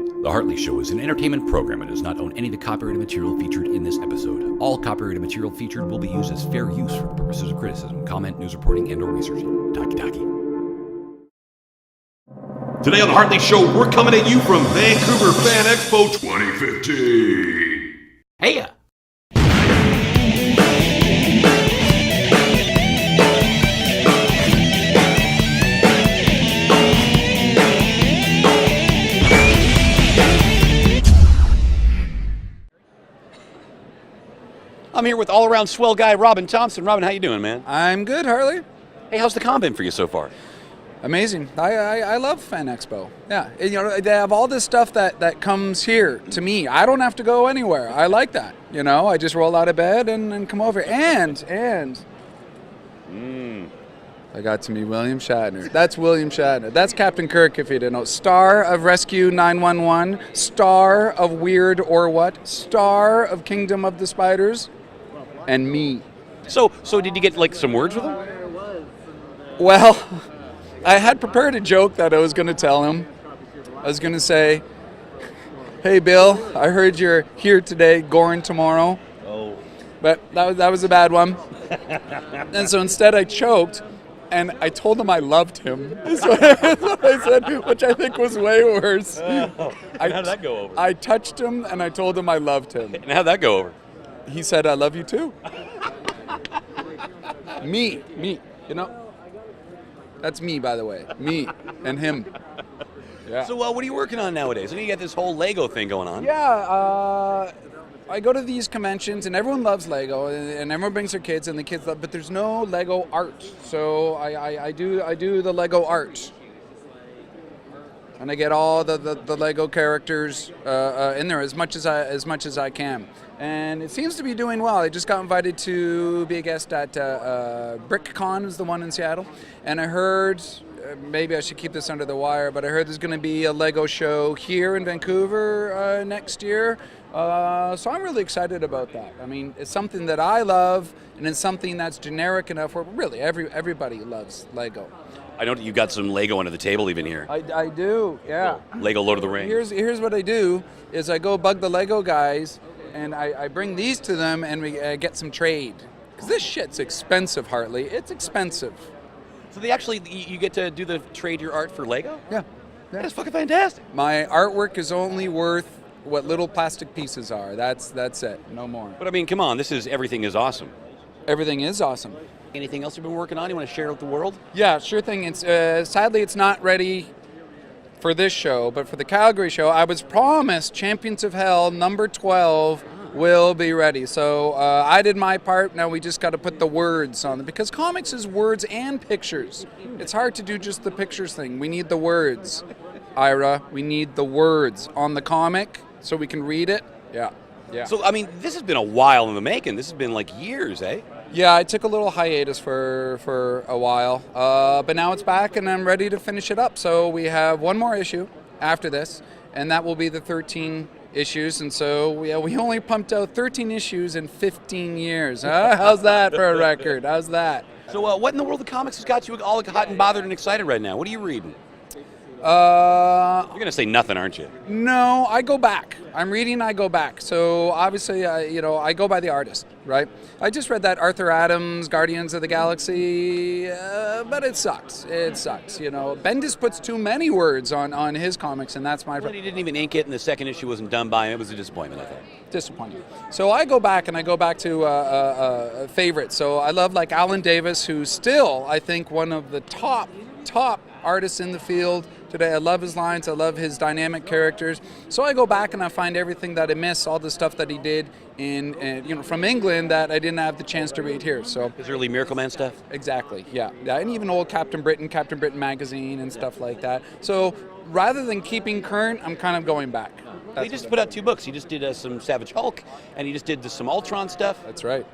The Hartley Show is an entertainment program and does not own any of the copyrighted material featured in this episode. All copyrighted material featured will be used as fair use for the purposes of criticism, comment, news reporting, and/or research. Taki. Today on the Hartley Show, we're coming at you from Vancouver Fan Expo 2015. Hey! I'm here with all-around swell guy Robin Thompson. Robin, how you doing, man? I'm good, Hartley. Hey, how's the con been for you so far? Amazing. I love Fan Expo. Yeah, and, they have all this stuff that comes here to me. I don't have to go anywhere. I like that. I just roll out of bed and come over. And I got to meet William Shatner. That's William Shatner. That's Captain Kirk, if you didn't know. Star of Rescue 911. Star of Weird or What. Star of Kingdom of the Spiders. And me. So did you get some words with him? Well, I had prepared a joke that I was going to tell him. I was going to say, "Hey, Bill, I heard you're here today, goring tomorrow." Oh. But that was a bad one. And so instead I choked, and I told him I loved him. Is what I said, which I think was way worse. Oh. How'd that go over? I touched him, and I told him I loved him. And how'd that go over? He said, "I love you too." Me. That's me, by the way. Me and him. Yeah. So what are you working on nowadays? I know you got this whole Lego thing going on. Yeah, I go to these conventions, and everyone loves Lego, and everyone brings their kids, and the kids love, but there's no Lego art. So I do the Lego art. And I get all the Lego characters in there as much as I can. And it seems to be doing well. I just got invited to be a guest at BrickCon, is the one in Seattle. And I heard, maybe I should keep this under the wire, but I heard there's going to be a Lego show here in Vancouver next year. So I'm really excited about that. I mean, it's something that I love, and it's something that's generic enough where really everybody loves Lego. I know that you got some Lego under the table even here. I do, yeah. Lego Lord of the Rings. Here's what I do, is I go bug the Lego guys, and I bring these to them, and we get some trade. Because this shit's expensive, Hartley. It's expensive. So you get to do the trade your art for Lego? Yeah. That's fucking fantastic. My artwork is only worth what little plastic pieces are. That's it, no more. But I mean, come on, everything is awesome. Everything is awesome. Anything else you've been working on you want to share with the world? Yeah, sure thing. It's sadly it's not ready for this show, but for the Calgary show, I was promised Champions of Hell number 12 will be ready. So I did my part. Now we just got to put the words on it, because comics is words and pictures. It's hard to do just the pictures thing. We need the words, Ira. We need the words on the comic so we can read it. Yeah. So I mean, this has been a while in the making. This has been years, eh? Yeah, I took a little hiatus for a while, but now it's back and I'm ready to finish it up. So we have one more issue after this, and that will be the 13 issues. And so we only pumped out 13 issues in 15 years. How's that for a record? How's that? So what in the world of comics has got you all hot and bothered and excited right now? What are you reading? You're going to say nothing, aren't you? No, I go back. I'm reading, I go back. So obviously, I go by the artist, right? I just read that Arthur Adams, Guardians of the Galaxy, but it sucks. It sucks, Bendis puts too many words on his comics, and that's my... He didn't even ink it, and the second issue wasn't done by him. It was a disappointment, I think. Disappointing. So I go back, and I go back to favorites. So I love Alan Davis, who's still, I think, one of the top artists in the field today. I love his lines. I love his dynamic characters. So I go back and I find everything that I miss, all the stuff that he did from England that I didn't have the chance to read here. So his early Miracle Man stuff. Exactly. Yeah. And even old Captain Britain magazine and stuff like that. So rather than keeping current, I'm kind of going back. He just put out 2 books. He just did some Savage Hulk, and he just did some Ultron stuff. That's right.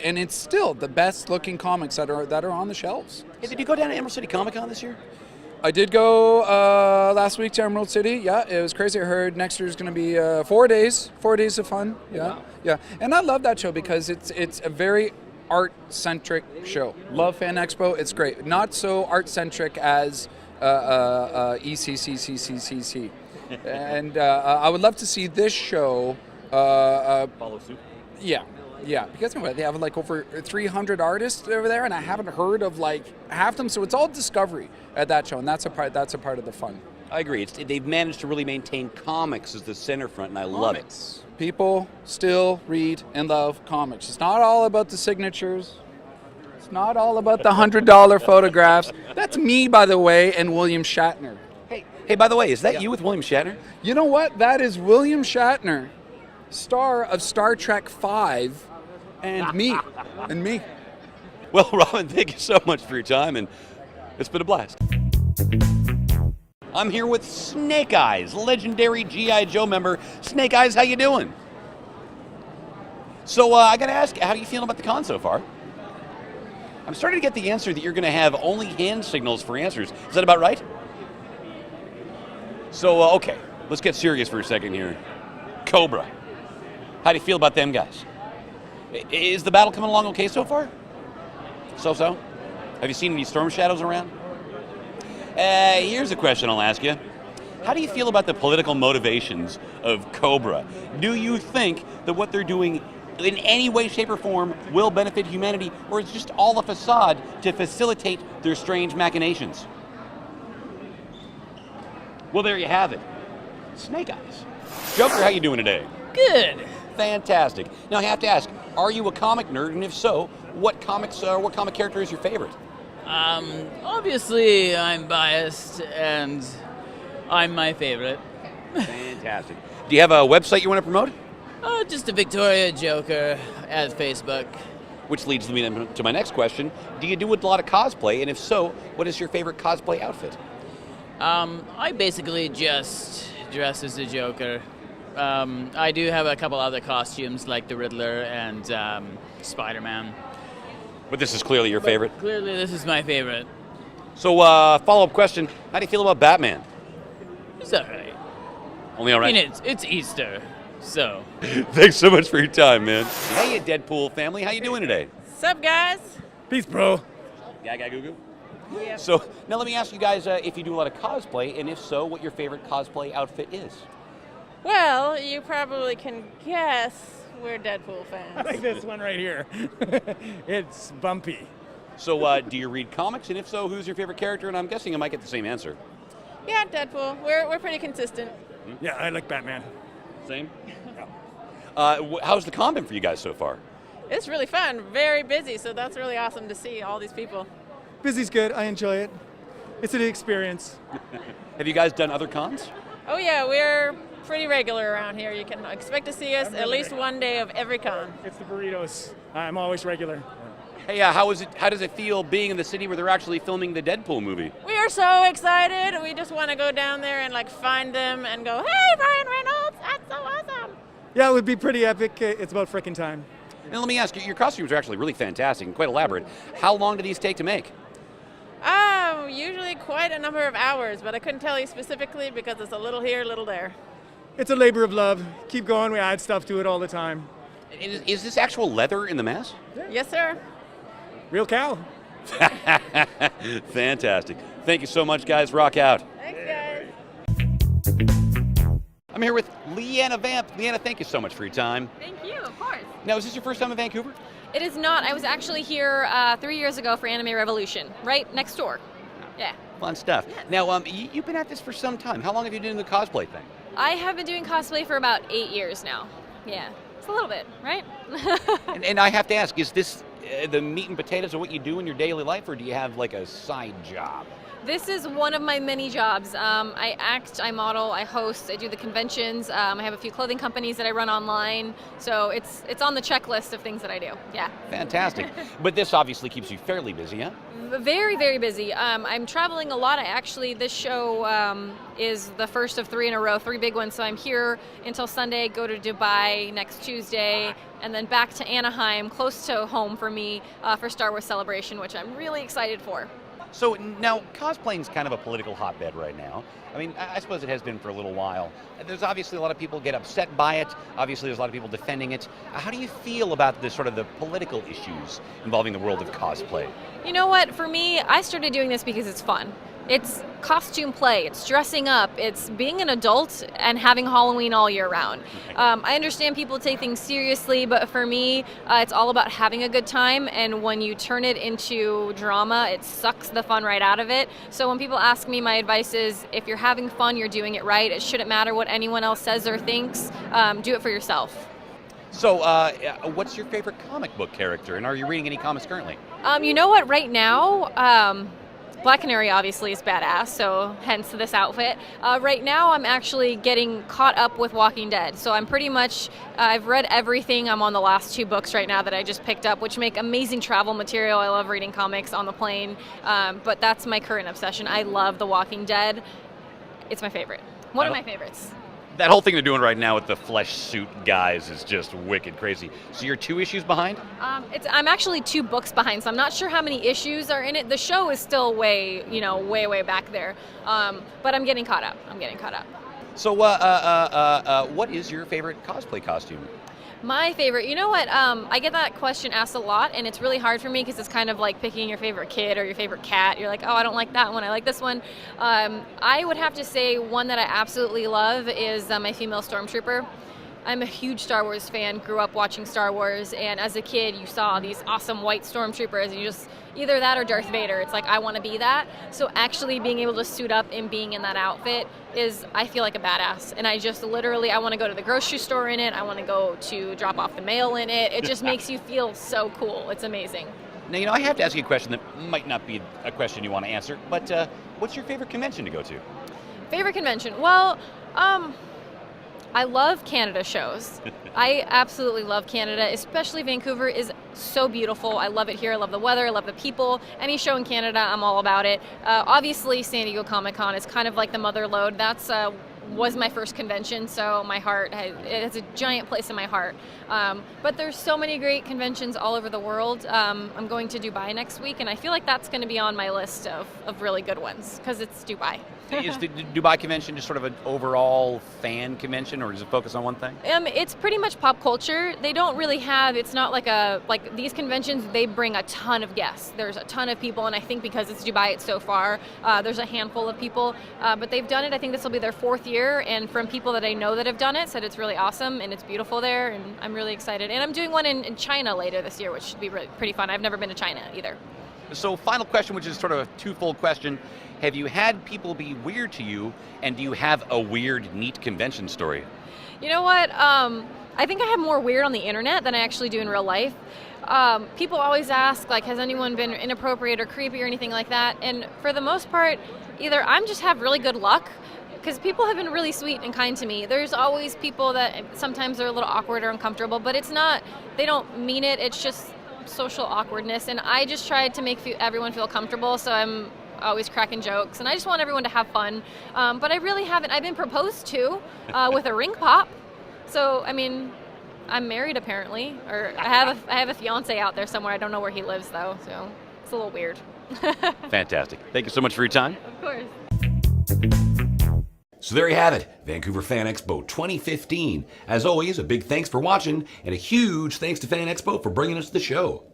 And it's still the best looking comics that are on the shelves. Hey, did you go down to Emerald City Comic Con this year? I did go last week to Emerald City. Yeah, it was crazy. I heard next year is going to be 4 days of fun. Yeah, yeah. And I love that show because it's a very art-centric show. Love Fan Expo. It's great. Not so art-centric as ECCCCCC. And I would love to see this show Follow suit. Yeah, because they have like over 300 artists over there, and I haven't heard of like half them. So it's all discovery at that show, and that's a part of the fun. I agree. They've managed to really maintain comics as the center front, and I love it. People still read and love comics. It's not all about the signatures. It's not all about the $100 photographs. That's me, by the way, and William Shatner. Hey, by the way, is that you with William Shatner? You know what? That is William Shatner, star of Star Trek V, and me. Well, Robin, thank you so much for your time, and it's been a blast. I'm here with Snake Eyes, legendary G.I. Joe member. Snake Eyes, how you doing? So I got to ask, how do you feel about the con so far? I'm starting to get the answer that you're going to have only hand signals for answers. Is that about right? So, okay, let's get serious for a second here. Cobra. How do you feel about them guys? Is the battle coming along okay so far? So-so? Have you seen any storm shadows around? Here's a question I'll ask you. How do you feel about the political motivations of Cobra? Do you think that what they're doing in any way, shape, or form will benefit humanity, or is it just all a facade to facilitate their strange machinations? Well, there you have it. Snake Eyes. Joker, how you doing today? Good. Fantastic. Now I have to ask, are you a comic nerd? And if so, what comic character is your favorite? Obviously I'm biased and I'm my favorite. Fantastic. Do you have a website you want to promote? Just a Victoria Joker at Facebook. Which leads me to my next question. Do you do a lot of cosplay? And if so, what is your favorite cosplay outfit? I basically just dress as the Joker. I do have a couple other costumes like the Riddler and Spider-Man. But this is clearly your favorite? Clearly this is my favorite. So, follow-up question. How do you feel about Batman? It's alright. Only alright? I mean, it's Easter, so. Thanks so much for your time, man. Hey, Deadpool family. How you doing today? Sup, guys? Peace, bro. Gaga goo goo. Yeah. So, now let me ask you guys if you do a lot of cosplay, and if so, what your favorite cosplay outfit is. Well, you probably can guess we're Deadpool fans. Like this one right here. It's bumpy. So, do you read comics? And if so, who's your favorite character? And I'm guessing I might get the same answer. Yeah, Deadpool. We're pretty consistent. Yeah, I like Batman. Same? How's the con been for you guys so far? It's really fun. Very busy, so that's really awesome to see all these people. Busy's good. I enjoy it. It's an experience. Have you guys done other cons? Oh yeah, we're pretty regular around here. You can expect to see us at least one day of every con. It's the burritos. I'm always regular. Hey, how does it feel being in the city where they're actually filming the Deadpool movie? We are so excited. We just want to go down there and find them and go, hey, Ryan Reynolds, that's so awesome. Yeah, it would be pretty epic. It's about frickin' time. Now let me ask you, your costumes are actually really fantastic and quite elaborate. How long do these take to make? Usually quite a number of hours, but I couldn't tell you specifically because it's a little here, a little there. It's a labor of love. Keep going. We add stuff to it all the time. Is this actual leather in the mask? Yes, sir. Real cow. Fantastic. Thank you so much, guys. Rock out. Thanks, guys. I'm here with LeeAnna Vamp. LeeAnna, thank you so much for your time. Thank you, of course. Now, is this your first time in Vancouver? It is not. I was actually here 3 years ago for Anime Revolution, right next door. Yeah. Fun stuff. Yes. Now, you've been at this for some time. How long have you been doing the cosplay thing? I have been doing cosplay for about 8 years now. Yeah. It's a little bit, right? And I have to ask, is this the meat and potatoes of what you do in your daily life, or do you have like a side job? This is one of my many jobs. I act, I model, I host, I do the conventions. I have a few clothing companies that I run online. So it's on the checklist of things that I do. Yeah. Fantastic. But this obviously keeps you fairly busy, huh? Very, very busy. I'm traveling a lot. This show is the first of 3 in a row, 3 big ones. So I'm here until Sunday, go to Dubai next Tuesday, and then back to Anaheim, close to home for me, for Star Wars Celebration, which I'm really excited for. So now, cosplaying is kind of a political hotbed right now. I mean, I suppose it has been for a little while. There's obviously a lot of people get upset by it. Obviously, there's a lot of people defending it. How do you feel about the political issues involving the world of cosplay? You know what? For me, I started doing this because it's fun. It's costume play, it's dressing up, it's being an adult and having Halloween all year round. I understand people take things seriously, but for me, it's all about having a good time, and when you turn it into drama, it sucks the fun right out of it. So when people ask me, my advice is, if you're having fun, you're doing it right. It shouldn't matter what anyone else says or thinks. Do it for yourself. So, what's your favorite comic book character, and are you reading any comics currently? You know what, right now, Black Canary obviously is badass, so hence this outfit. Right now I'm actually getting caught up with Walking Dead, so I'm pretty much, I've read everything. I'm on the last 2 books right now that I just picked up, which make amazing travel material. I love reading comics on the plane, but that's my current obsession. I love The Walking Dead. It's my favorite. One of my favorites. That whole thing they're doing right now with the flesh suit guys is just wicked crazy. So you're 2 issues behind? I'm actually 2 books behind, so I'm not sure how many issues are in it. The show is still way back there, but I'm getting caught up. So, what is your favorite cosplay costume? My favorite, you know what, I get that question asked a lot, and it's really hard for me because it's kind of like picking your favorite kid or your favorite cat. You're like, oh, I don't like that one, I like this one. I would have to say one that I absolutely love is my female stormtrooper. I'm a huge Star Wars fan, grew up watching Star Wars, and as a kid you saw these awesome white stormtroopers, and you just, either that or Darth Vader. It's like, I want to be that. So actually being able to suit up and being in that outfit is, I feel like a badass. And I just literally, I want to go to the grocery store in it, I want to go to drop off the mail in it. It just makes you feel so cool. It's amazing. Now, I have to ask you a question that might not be a question you want to answer, but what's your favorite convention to go to? Favorite convention? Well, I love Canada shows. I absolutely love Canada, especially Vancouver is so beautiful. I love it here. I love the weather. I love the people. Any show in Canada, I'm all about it. Obviously, San Diego Comic-Con is kind of like the mother lode. That's was my first convention, so my heart, it's a giant place in my heart. But there's so many great conventions all over the world. I'm going to Dubai next week, and I feel like that's going to be on my list of really good ones, because it's Dubai. Is the Dubai convention just sort of an overall fan convention, or does it focus on one thing? It's pretty much pop culture. They don't really have, it's not like these conventions, they bring a ton of guests. There's a ton of people, and I think because it's Dubai, it's so far, there's a handful of people, but they've done it. I think this will be their 4th year, and from people that I know that have done it, said it's really awesome, and it's beautiful there, and I'm really excited. And I'm doing one in China later this year, which should be pretty fun. I've never been to China either. So final question, which is sort of a twofold question. Have you had people be weird to you, and do you have a weird, neat convention story? You know what? I think I have more weird on the internet than I actually do in real life. People always ask, like, has anyone been inappropriate or creepy or anything like that? And for the most part, either I'm just have really good luck, because people have been really sweet and kind to me. There's always people that sometimes they're a little awkward or uncomfortable, but it's not, they don't mean it, it's just social awkwardness, and I just try to make everyone feel comfortable, so I'm always cracking jokes, and I just want everyone to have fun. But I really haven't. I've been proposed to with a ring pop, so I mean, I'm married apparently, or I have a fiance out there somewhere. I don't know where he lives though, so it's a little weird. Fantastic. Thank you so much for your time. Of course. So there you have it, Vancouver Fan Expo 2015. As always, a big thanks for watching, and a huge thanks to Fan Expo for bringing us the show.